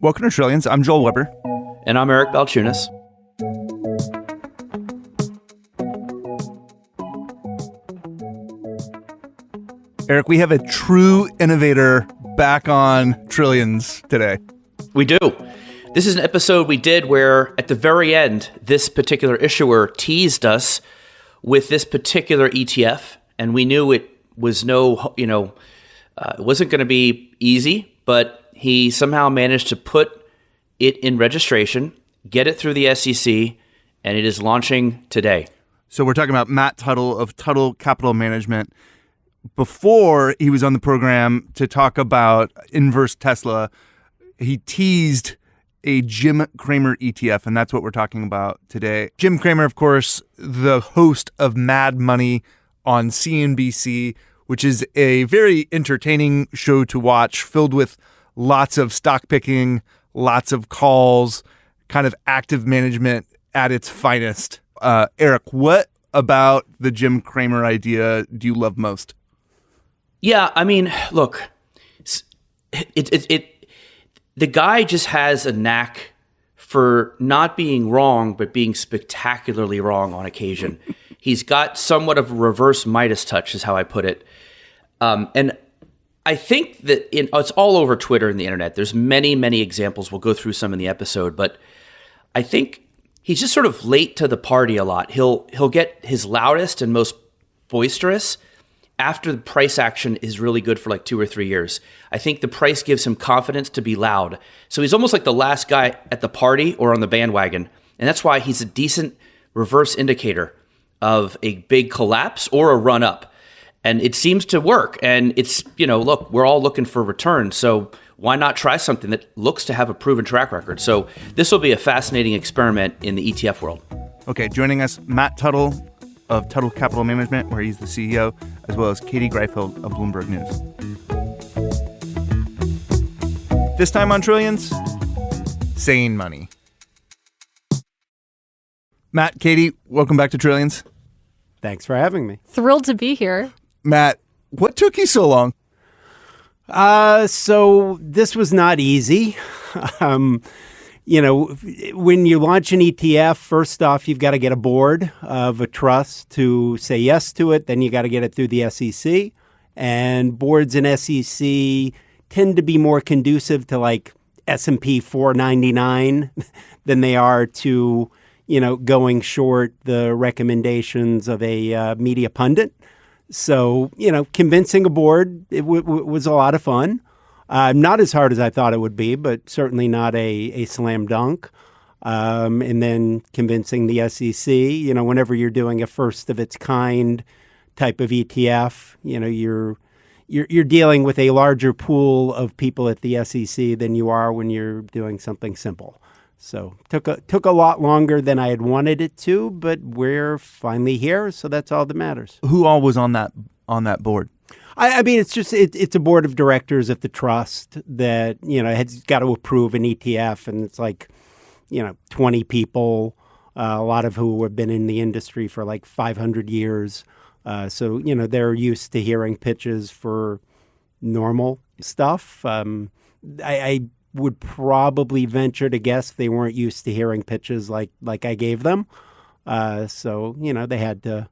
Welcome to Trillions. I'm Joel Weber. And I'm Eric Balchunas. Eric, we have a true innovator back on Trillions today. We do. This is an episode we did where at the very end, this particular issuer teased us with this particular ETF, and we knew it was it wasn't going to be easy, but he somehow managed to put it in registration, get it through the SEC, and it is launching today. So we're talking about Matt Tuttle of Tuttle Capital Management. Before he was on the program to talk about inverse Tesla, he teased a Jim Cramer ETF, and that's what we're talking about today. Jim Cramer, of course, the host of Mad Money on CNBC, which is a very entertaining show to watch, filled with lots of stock picking, lots of calls, kind of active management at its finest. Eric, what about the Jim Cramer idea do you love most? Yeah, I mean, look, the guy just has a knack for not being wrong, but being spectacularly wrong on occasion. He's got somewhat of a reverse Midas touch, is how I put it. And I think that it's all over Twitter and the internet. There's many, many examples. We'll go through some in the episode, but I think he's just sort of late to the party a lot. He'll get his loudest and most boisterous after the price action is really good for like 2 or 3 years. I think the price gives him confidence to be loud. So he's almost like the last guy at the party or on the bandwagon. And that's why he's a decent reverse indicator of a big collapse or a run up. And it seems to work. And it's, look, we're all looking for return. So why not try something that looks to have a proven track record? So this will be a fascinating experiment in the ETF world. Okay, joining us, Matt Tuttle of Tuttle Capital Management, where he's the CEO, as well as Katie Greifeld of Bloomberg News. This time on Trillions, sane money. Matt, Katie, welcome back to Trillions. Thanks for having me. Thrilled to be here. Matt, what took you so long? So this was not easy. When you launch an ETF, first off, you've got to get a board of a trust to say yes to it. Then you got to get it through the SEC. And boards in SEC tend to be more conducive to like S&P 499 than they are to, going short the recommendations of a media pundit. So, convincing a board, it was a lot of fun. Not as hard as I thought it would be, but certainly not a slam dunk. And then convincing the SEC, whenever you're doing a first of its kind type of ETF, you're dealing with a larger pool of people at the SEC than you are when you're doing something simple. So took a lot longer than I had wanted it to, but we're finally here, so that's all that matters. Who all was on that board? I mean, it's a board of directors at the trust that, has got to approve an ETF, and it's like, 20 people, a lot of who have been in the industry for like 500 years. So, they're used to hearing pitches for normal stuff. I would probably venture to guess they weren't used to hearing pitches like I gave them. So, they had to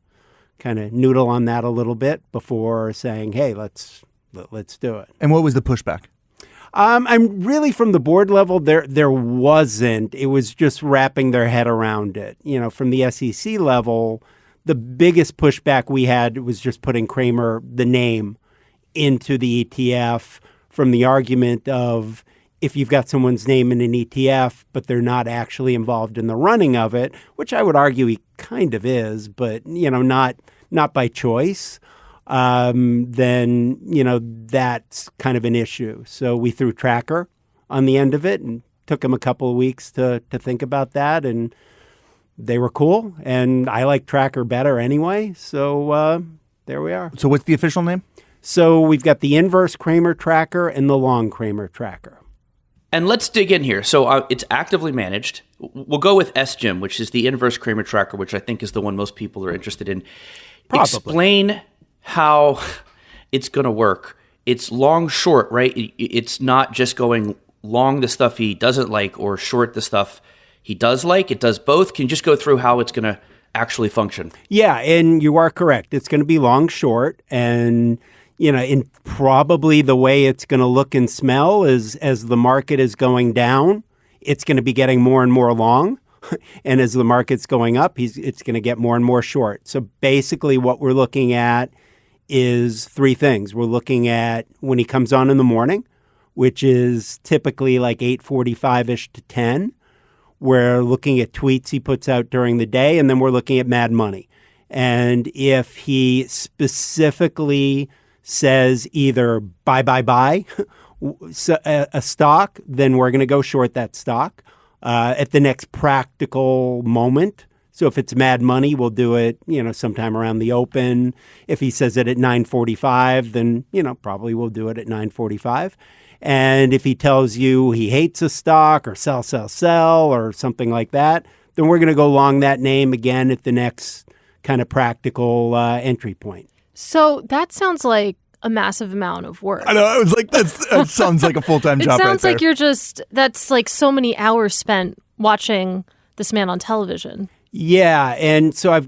kind of noodle on that a little bit before saying, hey, let's do it. And what was the pushback? I'm really from the board level, there wasn't. It was just wrapping their head around it. From the SEC level, the biggest pushback we had was just putting Cramer, the name, into the ETF from the argument of if you've got someone's name in an ETF, but they're not actually involved in the running of it, which I would argue he kind of is, but, not by choice, then, that's kind of an issue. So we threw Tracker on the end of it and took him a couple of weeks to think about that. And they were cool. And I like Tracker better anyway. So there we are. So what's the official name? So we've got the inverse Cramer tracker and the long Cramer tracker. And let's dig in here. So it's actively managed. We'll go with SGIM, which is the inverse Cramer tracker, which I think is the one most people are interested in. Probably. Explain how it's going to work. It's long, short, right? It's not just going long the stuff he doesn't like or short the stuff he does like? It does both. Can you just go through how it's going to actually function? Yeah, and you are correct. It's going to be long, short, and in probably the way it's going to look and smell is as the market is going down, it's going to be getting more and more long. And as the market's going up, it's going to get more and more short. So basically what we're looking at is three things. We're looking at when he comes on in the morning, which is typically like 8:45-ish to 10. We're looking at tweets he puts out during the day, and then we're looking at Mad Money. And if he specifically says either buy a stock, then we're going to go short that stock at the next practical moment. So if it's Mad Money, we'll do it, sometime around the open. If he says it at 9:45, then, probably we'll do it at 9:45. And if he tells you he hates a stock or sell, or something like that, then we're going to go long that name again at the next kind of practical entry point. So that sounds like a massive amount of work. I know. I was like, that sounds like a full-time job right there. It sounds like that's like so many hours spent watching this man on television. Yeah. And so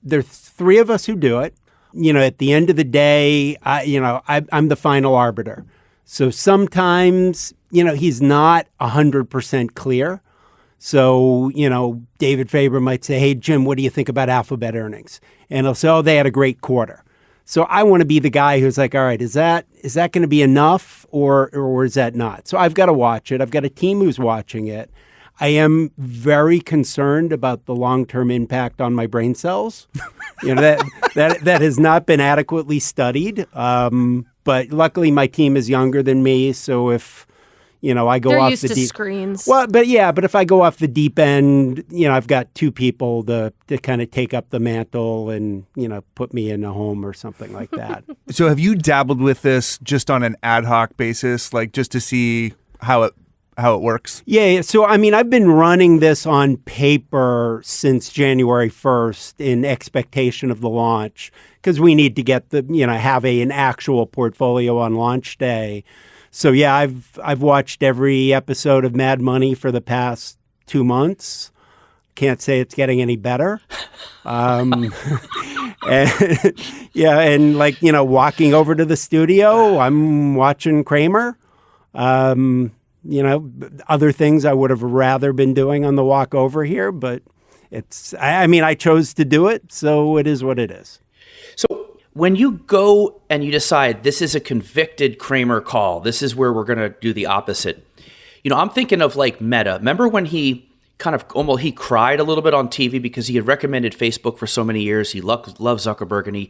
there's three of us who do it. At the end of the day, I'm the final arbiter. So sometimes, he's not 100% clear. So, David Faber might say, hey, Jim, what do you think about Alphabet earnings? And he'll say, oh, they had a great quarter. So I want to be the guy who's like, all right, is that going to be enough or is that not? So I've got to watch it. I've got a team who's watching it. I am very concerned about the long-term impact on my brain cells. That has not been adequately studied. But luckily my team is younger than me. So if, I go They're off used the to deep screens. Well, but if I go off the deep end, I've got two people to kind of take up the mantle and, put me in a home or something like that. So have you dabbled with this just on an ad hoc basis, like just to see how it works? Yeah. So, I've been running this on paper since January 1st in expectation of the launch because we need to get have an actual portfolio on launch day. So, yeah, I've watched every episode of Mad Money for the past 2 months. Can't say it's getting any better. And walking over to the studio, I'm watching Cramer. Other things I would have rather been doing on the walk over here, but I chose to do it, so it is what it is. So when you go and you decide this is a convicted Cramer call, this is where we're going to do the opposite. I'm thinking of like Meta. Remember when he he cried a little bit on TV because he had recommended Facebook for so many years. He loved Zuckerberg and he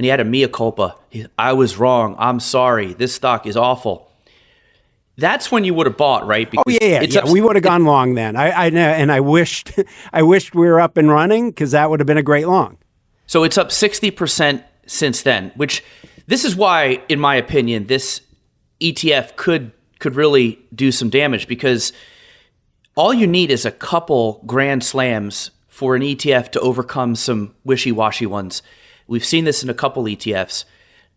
had a mea culpa. I was wrong. I'm sorry. This stock is awful. That's when you would have bought, right? Because we would have gone long then. I wished we were up and running because that would have been a great long. So it's up 60% since then, which this is why, in my opinion, this ETF could really do some damage because all you need is a couple grand slams for an ETF to overcome some wishy-washy ones. We've seen this in a couple ETFs,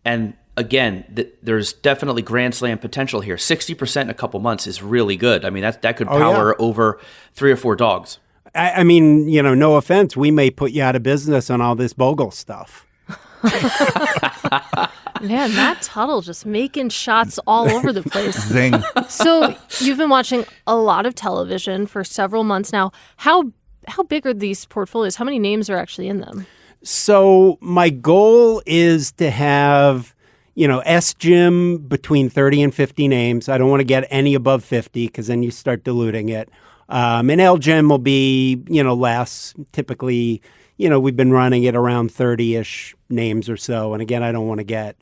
and again, there's definitely grand slam potential here. 60% in a couple months is really good. That could power over 3 or 4 dogs. No offense, we may put you out of business on all this Bogle stuff. Man, Matt Tuttle just making shots all over the place. Zing. So you've been watching a lot of television for several months now. How big are these portfolios? How many names are actually in them? So my goal is to have, SGIM between 30 and 50 names. I don't want to get any above 50 because then you start diluting it. And LGIM will be, less. Typically, we've been running it around 30-ish names or so. And again, I don't want to get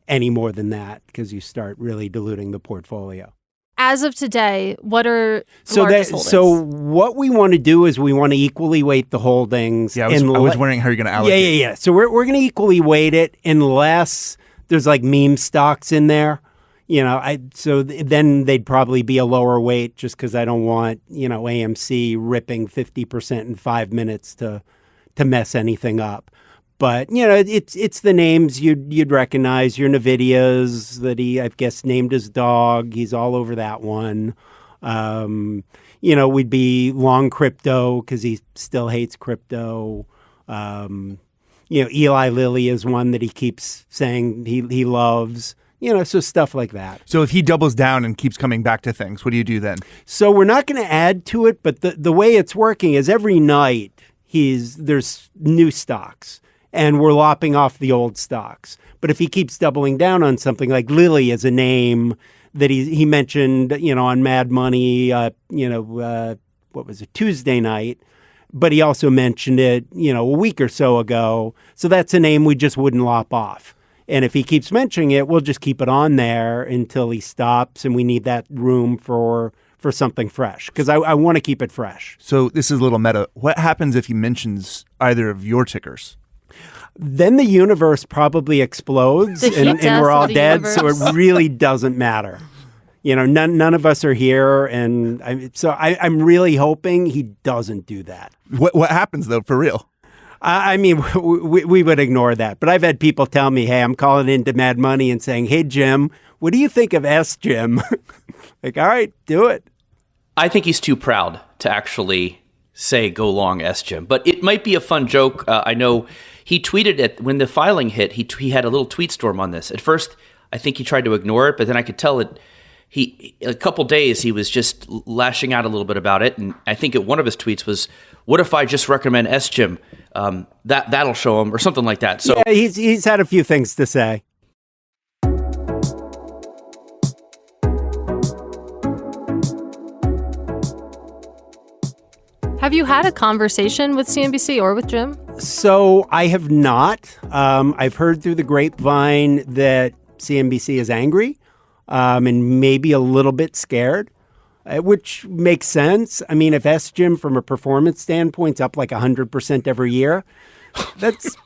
any more than that because you start really diluting the portfolio. As of today, what are the largest holdings? So what we want to do is we want to equally weight the holdings. Yeah, I was wondering how you're going to allocate. Yeah. So we're going to equally weight it unless there's like meme stocks in there. Then they'd probably be a lower weight just because I don't want, AMC ripping 50% in 5 minutes to mess anything up. But, it's the names you'd recognize. Your NVIDIA's that he, I guess, named his dog. He's all over that one. We'd be long crypto because he still hates crypto. Eli Lilly is one that he keeps saying he loves. So stuff like that. So if he doubles down and keeps coming back to things, what do you do then? So we're not going to add to it, but the way it's working is every night there's new stocks, and we're lopping off the old stocks. But if he keeps doubling down on something, like Lilly is a name that he mentioned, on Mad Money, what was it, Tuesday night, but he also mentioned it, a week or so ago. So that's a name we just wouldn't lop off. And if he keeps mentioning it, we'll just keep it on there until he stops, and we need that room for something fresh, because I want to keep it fresh. So this is a little meta. What happens if he mentions either of your tickers? Then the universe probably explodes, and we're all dead, so it really doesn't matter. None of us are here, and I'm really hoping he doesn't do that. What happens, though, for real? We would ignore that. But I've had people tell me, hey, I'm calling into Mad Money and saying, hey, Jim, what do you think of S, Jim? Like, all right, do it. I think he's too proud to actually say go long S, Jim. But it might be a fun joke. I know he tweeted it when the filing hit. He had a little tweet storm on this. At first, I think he tried to ignore it, but then I could tell it. A couple days, he was just lashing out a little bit about it. And I think one of his tweets was, what if I just recommend S, Jim? That'll show him, or something like that. So yeah, he's had a few things to say. Have you had a conversation with CNBC or with Jim? So I have not. I've heard through the grapevine that CNBC is angry and maybe a little bit scared, which makes sense. I mean, if S Jim from a performance standpoint is up like 100% every year, that's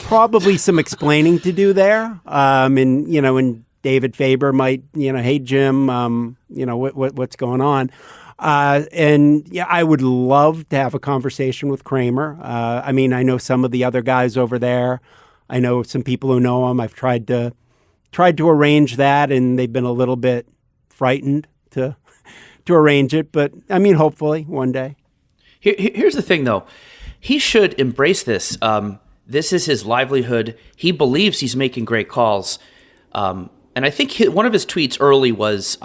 probably some explaining to do there. And David Faber might, hey, Jim, what's going on? I would love to have a conversation with Cramer. I know some of the other guys over there. I know some people who know him. I've tried to arrange that, and they've been a little bit frightened to arrange it. But hopefully one day. Here's the thing, though. He should embrace this. This is his livelihood. He believes he's making great calls. And I think one of his tweets early was,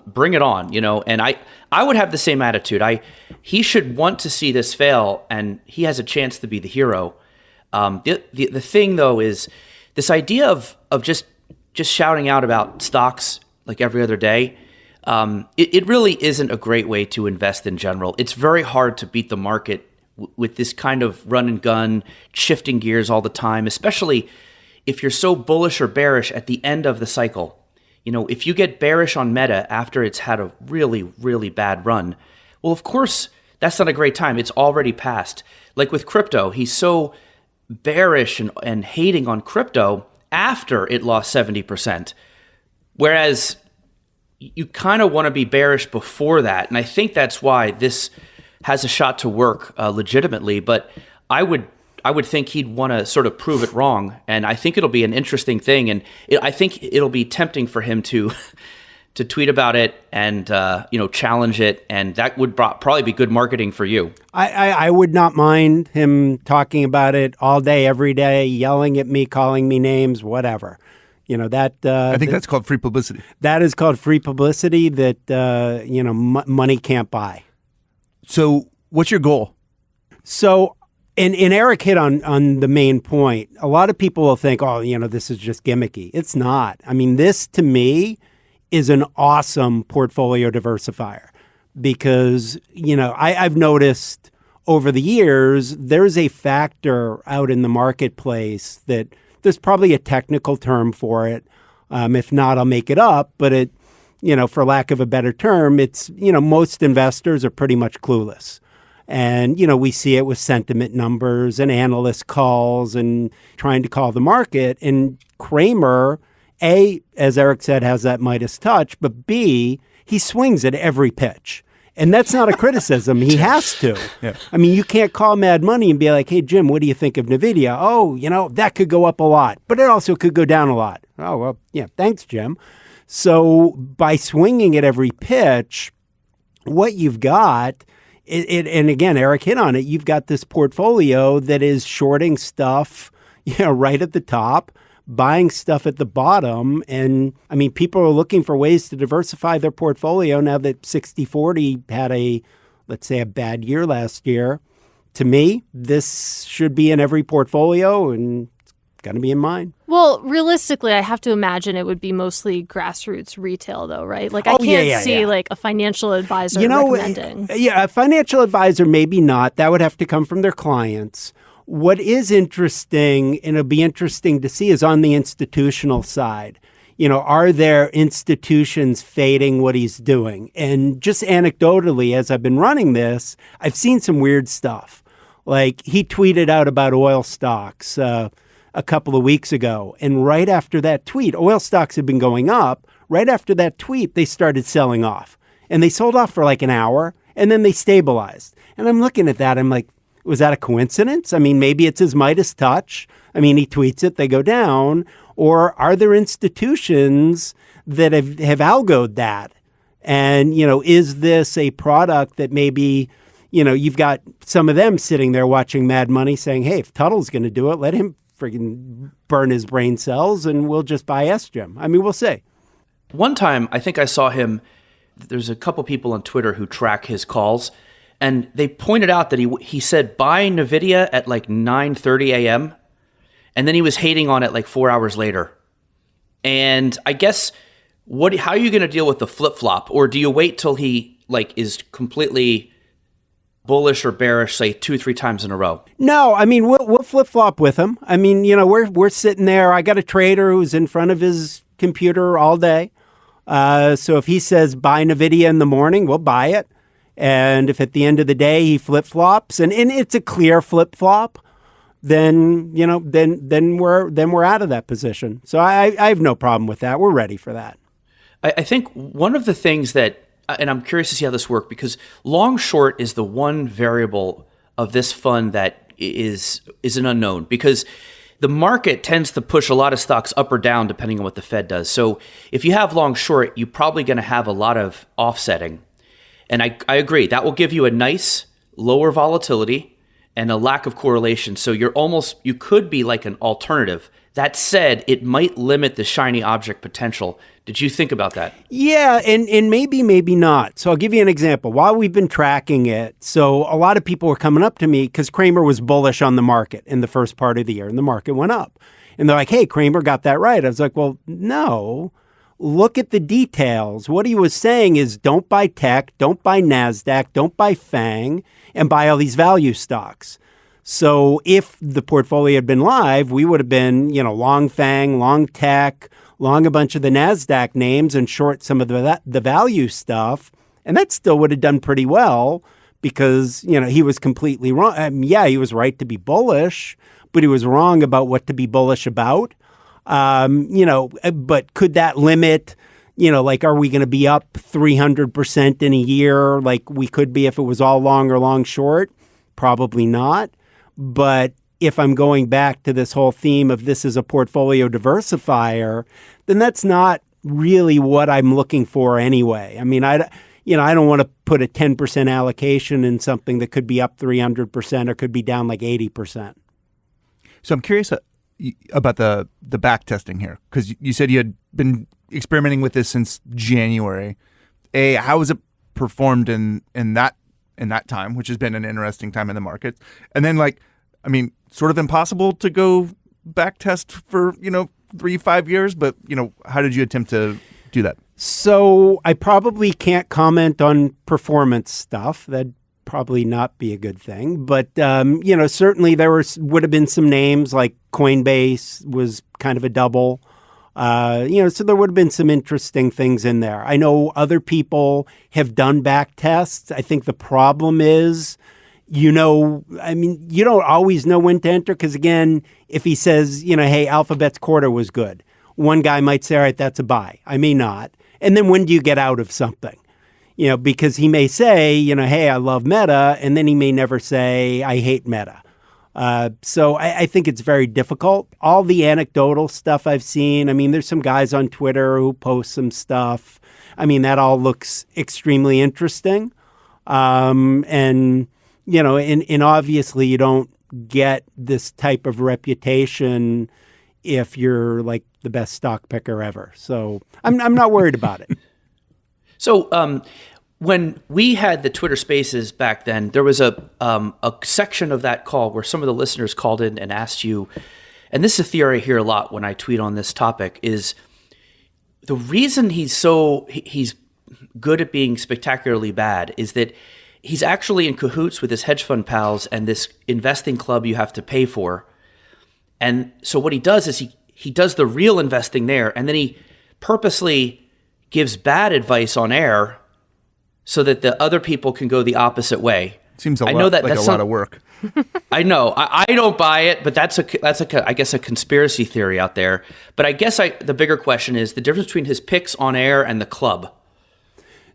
bring it on, and I would have the same attitude. He should want to see this fail, and he has a chance to be the hero. The thing, though, is this idea of just shouting out about stocks like every other day. It really isn't a great way to invest in general. It's very hard to beat the market with this kind of run and gun, shifting gears all the time, especially if you're so bullish or bearish at the end of the cycle. If you get bearish on Meta after it's had a really, really bad run, well, of course, that's not a great time. It's already passed. Like with crypto, he's so bearish and hating on crypto after it lost 70%. Whereas you kind of want to be bearish before that. And I think that's why this has a shot to work legitimately. But I would think he'd want to sort of prove it wrong. And I think it'll be an interesting thing. And I think it'll be tempting for him to tweet about it and, challenge it. And that would probably be good marketing for you. I would not mind him talking about it all day, every day, yelling at me, calling me names, whatever. I think that's called free publicity. That is called free publicity that, money can't buy. So what's your goal? So, and Eric hit on the main point. A lot of people will think, this is just gimmicky. It's not. This to me is an awesome portfolio diversifier because, I've noticed over the years, there's a factor out in the marketplace that there's probably a technical term for it. If not, I'll make it up. But it, for lack of a better term, it's, most investors are pretty much clueless. And, we see it with sentiment numbers and analyst calls and trying to call the market. And Cramer, A, as Eric said, has that Midas touch, but B, he swings at every pitch. And that's not a criticism. He has to. Yeah. You can't call Mad Money and be like, hey, Jim, what do you think of NVIDIA? Oh, that could go up a lot, but it also could go down a lot. Oh, well, yeah, thanks, Jim. So by swinging at every pitch, what you've got, and again, Eric hit on it, you've got this portfolio that is shorting stuff, right at the top, buying stuff at the bottom. And I mean, people are looking for ways to diversify their portfolio now that 60-40 had let's say a bad year last year. To me, this should be in every portfolio, and it's going to be in mine. Well, realistically, I have to imagine it would be mostly grassroots retail, though, right? Like, I can't see like a financial advisor recommending. Yeah, a financial advisor, maybe not. That would have to come from their clients. What is interesting, and it'll be interesting to see, is on the institutional side. Are there institutions fading what he's doing? And just anecdotally, as I've been running this, I've seen some weird stuff. Like, he tweeted out about oil stocks a couple of weeks ago. And right after that tweet, oil stocks had been going up. Right after that tweet, they started selling off. And they sold off for like an hour, and then they stabilized. And I'm looking at that. I'm like, was that a coincidence? I mean, maybe it's his Midas touch. I mean, he tweets it, they go down. Or are there institutions that have algoed that? And, is this a product that maybe, you've got some of them sitting there watching Mad Money saying, hey, if Tuttle's going to do it, let him friggin' burn his brain cells and we'll just buy SGEM. I mean, we'll see. One time, I think I saw him, there's a couple people on Twitter who track his calls, and they pointed out that he said buy NVIDIA at like 9:30 a.m., and then he was hating on it like 4 hours later. And I guess, how are you going to deal with the flip-flop? Or do you wait till he is completely bullish or bearish, say 2-3 times in a row? No, I mean, we'll flip-flop with him. I mean, we're sitting there. I got a trader who's in front of his computer all day. So if he says buy NVIDIA in the morning, we'll buy it. And if at the end of the day he flip-flops, and it's a clear flip-flop, then we're out of that position. So I have no problem with that. We're ready for that. I think one of the things that, and I'm curious to see how this works, because long short is the one variable of this fund that is an unknown, because the market tends to push a lot of stocks up or down depending on what the Fed does. So if you have long short, you're probably going to have a lot of offsetting. And I agree, that will give you a nice lower volatility and a lack of correlation. So you could be like an alternative. That said, it might limit the shiny object potential. Did you think about that? Yeah, and maybe not. So I'll give you an example. While we've been tracking it, so a lot of people were coming up to me because Cramer was bullish on the market in the first part of the year, and the market went up. And they're like, hey, Cramer got that right. I was like, well, no. Look at the details. What he was saying is don't buy tech, don't buy NASDAQ, don't buy FANG, and buy all these value stocks. So if the portfolio had been live, we would have been, long FANG, long tech, long a bunch of the NASDAQ names and short some of the value stuff. And that still would have done pretty well because, he was completely wrong. I mean, yeah, he was right to be bullish, but he was wrong about what to be bullish about. But could that limit, are we going to be up 300% in a year like we could be if it was all long or long short? Probably not. But if I'm going back to this whole theme of this is a portfolio diversifier, then that's not really what I'm looking for anyway. I mean, I don't want to put a 10% allocation in something that could be up 300% or could be down like 80%. So I'm curious about the back testing here, because you said you had been experimenting with this since January. How has it performed in that time, which has been an interesting time in the market? And then, sort of impossible to go back test for 3-5 years, but how did you attempt to do that? So I probably can't comment on performance stuff. That'd probably not be a good thing. But certainly there would have been some names like Coinbase was kind of a double. So there would have been some interesting things in there. I know other people have done back tests. I think the problem is, you don't always know when to enter because, again, if he says, hey, Alphabet's quarter was good, one guy might say, all right, that's a buy. I may not. And then when do you get out of something? Because he may say, hey, I love Meta, and then he may never say, I hate Meta. So I think it's very difficult. All the anecdotal stuff I've seen, there's some guys on Twitter who post some stuff. That all looks extremely interesting. And, and obviously you don't get this type of reputation if you're like the best stock picker ever. So I'm not worried about it. So when we had the Twitter Spaces back then, there was a section of that call where some of the listeners called in and asked you, and this is a theory I hear a lot when I tweet on this topic, is the reason he's good at being spectacularly bad is that he's actually in cahoots with his hedge fund pals and this investing club you have to pay for. And so what he does is he does the real investing there, and then he purposely gives bad advice on air so that the other people can go the opposite way. Seems a lot of work. I know. I don't buy it, but that's I guess a conspiracy theory out there. But I guess the bigger question is the difference between his picks on air and the club.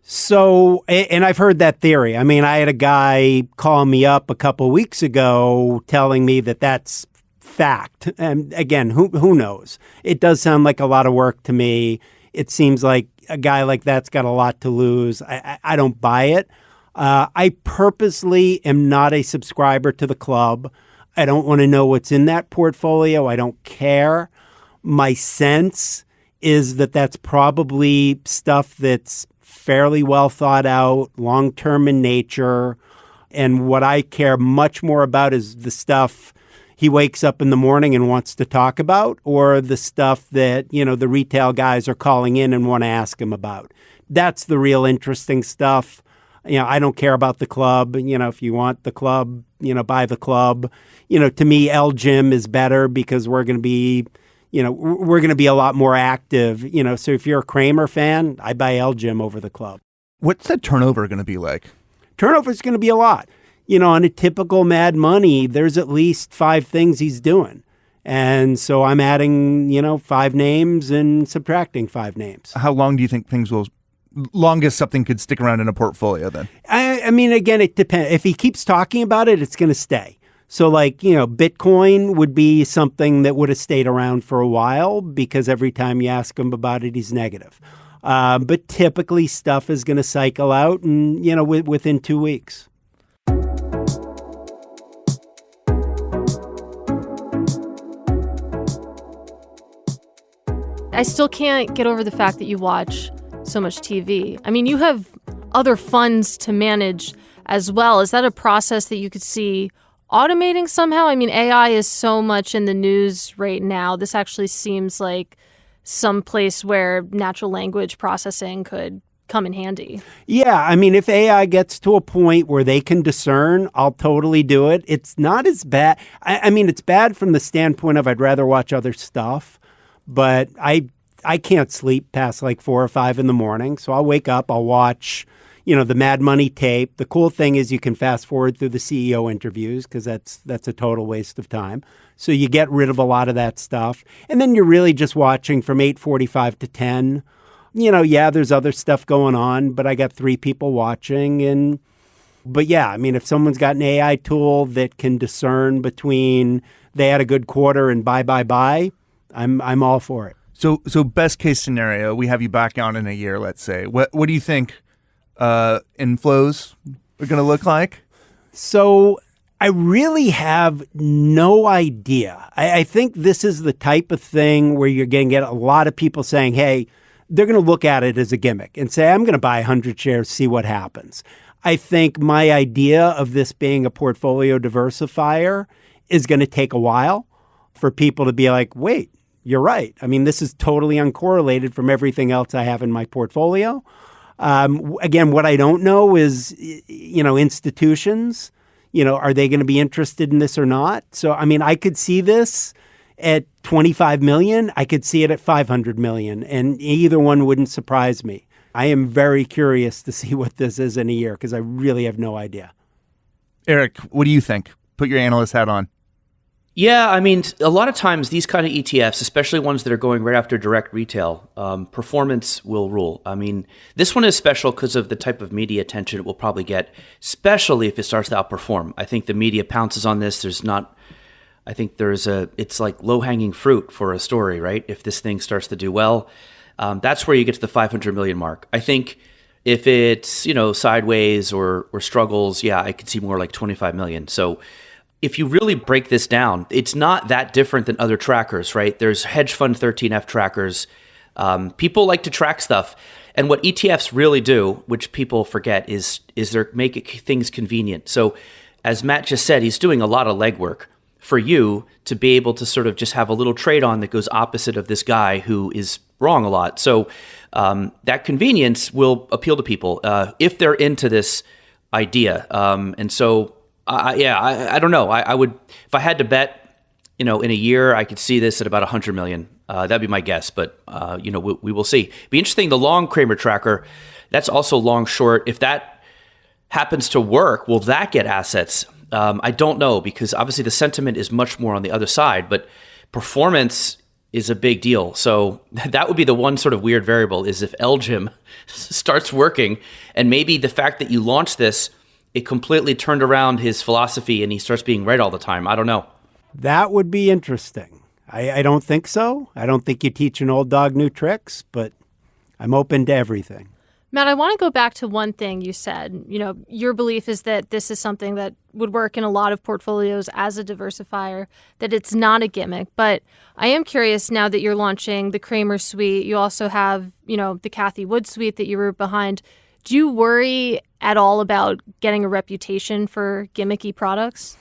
So, and I've heard that theory. I mean, I had a guy call me up a couple weeks ago telling me that that's fact. And again, who knows? It does sound like a lot of work to me. It seems like a guy like that's got a lot to lose. I don't buy it. I purposely am not a subscriber to the club. I don't want to know what's in that portfolio. I don't care. My sense is that that's probably stuff that's fairly well thought out, long-term in nature. And what I care much more about is the stuff he wakes up in the morning and wants to talk about, or the stuff that, the retail guys are calling in and want to ask him about. That's the real interesting stuff. I don't care about the club. If you want the club, buy the club. To me, LGIM is better because we're going to be, a lot more active. So if you're a Cramer fan, I buy LGIM over the club. What's the turnover going to be like? Turnover is going to be a lot. On a typical Mad Money, there's at least 5 things he's doing. And so I'm adding, 5 names and subtracting 5 names. How long do you think longest something could stick around in a portfolio then? I mean, again, it depends. If he keeps talking about it, it's going to stay. So Bitcoin would be something that would have stayed around for a while because every time you ask him about it, he's negative. But typically stuff is going to cycle out and, within 2 weeks. I still can't get over the fact that you watch so much TV. I mean, you have other funds to manage as well. Is that a process that you could see automating somehow? I mean, AI is so much in the news right now. This actually seems like some place where natural language processing could come in handy. Yeah, I mean, if AI gets to a point where they can discern, I'll totally do it. It's not as bad. I mean, it's bad from the standpoint of I'd rather watch other stuff, but I can't sleep past like 4 or 5 in the morning. So I'll wake up, I'll watch, the Mad Money tape. The cool thing is you can fast forward through the CEO interviews because that's a total waste of time. So you get rid of a lot of that stuff. And then you're really just watching from 8:45 to 10. There's other stuff going on, but I got 3 people watching. But yeah, I mean, if someone's got an AI tool that can discern between they had a good quarter and buy, I'm all for it. So best case scenario, we have you back on in a year, let's say. What do you think inflows are going to look like? So I really have no idea. I think this is the type of thing where you're going to get a lot of people saying, hey, they're going to look at it as a gimmick and say, I'm going to buy 100 shares, see what happens. I think my idea of this being a portfolio diversifier is going to take a while for people to be like, wait, you're right. I mean, this is totally uncorrelated from everything else I have in my portfolio. Again, what I don't know is, institutions, are they going to be interested in this or not? So, I mean, I could see this at 25 million. I could see it at 500 million, and either one wouldn't surprise me. I am very curious to see what this is in a year because I really have no idea. Eric, what do you think? Put your analyst hat on. Yeah, I mean, a lot of times these kind of ETFs, especially ones that are going right after direct retail, performance will rule. I mean, this one is special because of the type of media attention it will probably get, especially if it starts to outperform. I think the media pounces on this. It's like low-hanging fruit for a story, right? If this thing starts to do well, that's where you get to the 500 million mark. I think If it's, sideways or struggles, yeah, I could see more like 25 million. So if you really break this down, it's not that different than other trackers, right? There's hedge fund 13F trackers. People like to track stuff. And what ETFs really do, which people forget, is they make things convenient. So as Matt just said, he's doing a lot of legwork for you to be able to sort of just have a little trade on that goes opposite of this guy who is wrong a lot. So that convenience will appeal to people if they're into this idea. And so, I don't know. I would, if I had to bet, in a year, I could see this at about 100 million. That'd be my guess, but we will see. Be interesting. The long Cramer tracker, that's also long short. If that happens to work, will that get assets? I don't know, because obviously the sentiment is much more on the other side, but performance is a big deal. So that would be the one sort of weird variable, is if LGIM starts working, and maybe the fact that you launched this, it completely turned around his philosophy and he starts being right all the time. I don't know. That would be interesting. I don't think so. I don't think you teach an old dog new tricks, but I'm open to everything. Matt, I want to go back to one thing you said. Your belief is that this is something that would work in a lot of portfolios as a diversifier, that it's not a gimmick. But I am curious, now that you're launching the Cramer suite, you also have, the Cathie Wood suite that you were behind. Do you worry at all about getting a reputation for gimmicky products?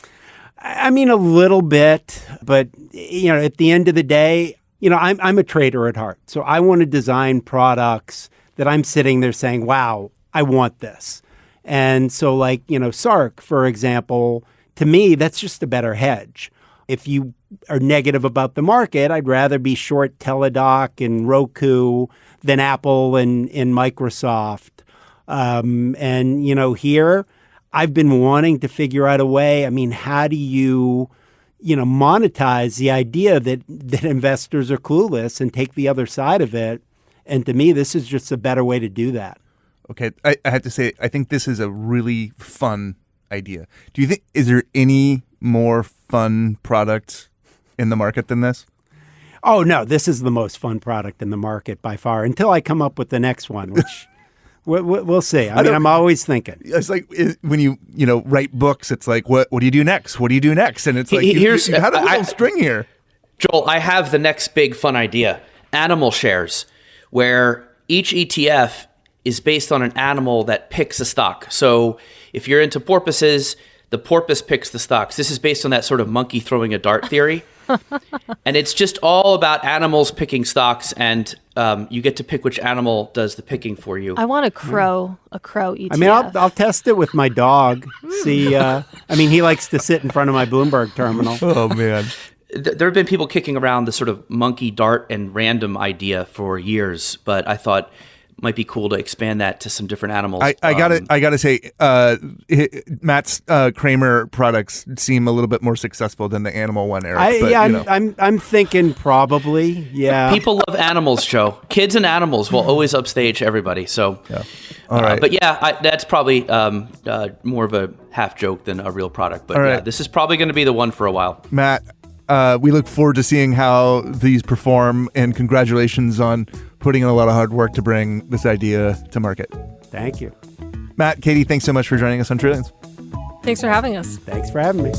I mean, a little bit, but, at the end of the day, I'm a trader at heart. So I want to design products that I'm sitting there saying, wow, I want this. And so like, SARK, for example, to me, that's just a better hedge. If you are negative about the market, I'd rather be short Teladoc and Roku than Apple and Microsoft. Here, I've been wanting to figure out a way. I mean, how do you, monetize the idea that investors are clueless and take the other side of it? And to me, this is just a better way to do that. Okay, I have to say, I think this is a really fun idea. Do you think, is there any more fun product in the market than this? Oh, no, this is the most fun product in the market by far, until I come up with the next one, which we'll see. I mean, I'm always thinking. It's like when you write books, it's like, what do you do next? What do you do next? And it's like, you had a little string here. Joel, I have the next big fun idea, animal shares, where each ETF is based on an animal that picks a stock. So if you're into porpoises, the porpoise picks the stocks. This is based on that sort of monkey throwing a dart theory. And it's just all about animals picking stocks, and you get to pick which animal does the picking for you. I want a crow ETF. I mean, I'll test it with my dog. See, he likes to sit in front of my Bloomberg terminal. Oh, man. There have been people kicking around the sort of monkey dart and random idea for years, but I thought it might be cool to expand that to some different animals. I gotta say, Matt's Cramer products seem a little bit more successful than the animal one, Eric. I'm thinking probably, yeah. People love animals, Joe. Kids and animals will always upstage everybody. So, yeah. All right. But yeah, that's probably more of a half joke than a real product. But yeah, this is probably going to be the one for a while. Matt, we look forward to seeing how these perform, and congratulations on putting in a lot of hard work to bring this idea to market. Thank you. Matt, Katie, thanks so much for joining us on Trillions. Thanks for having us. Thanks for having me.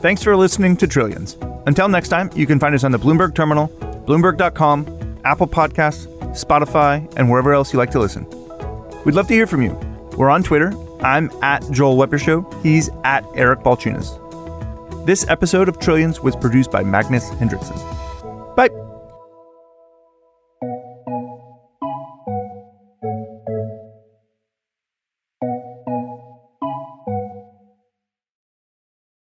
Thanks for listening to Trillions. Until next time, you can find us on the Bloomberg Terminal, Bloomberg.com, Apple Podcasts, Spotify, and wherever else you like to listen. We'd love to hear from you. We're on Twitter. I'm at Joel Wepper Show. He's at Eric Balchunas. This episode of Trillions was produced by Magnus Hendrickson. Bye.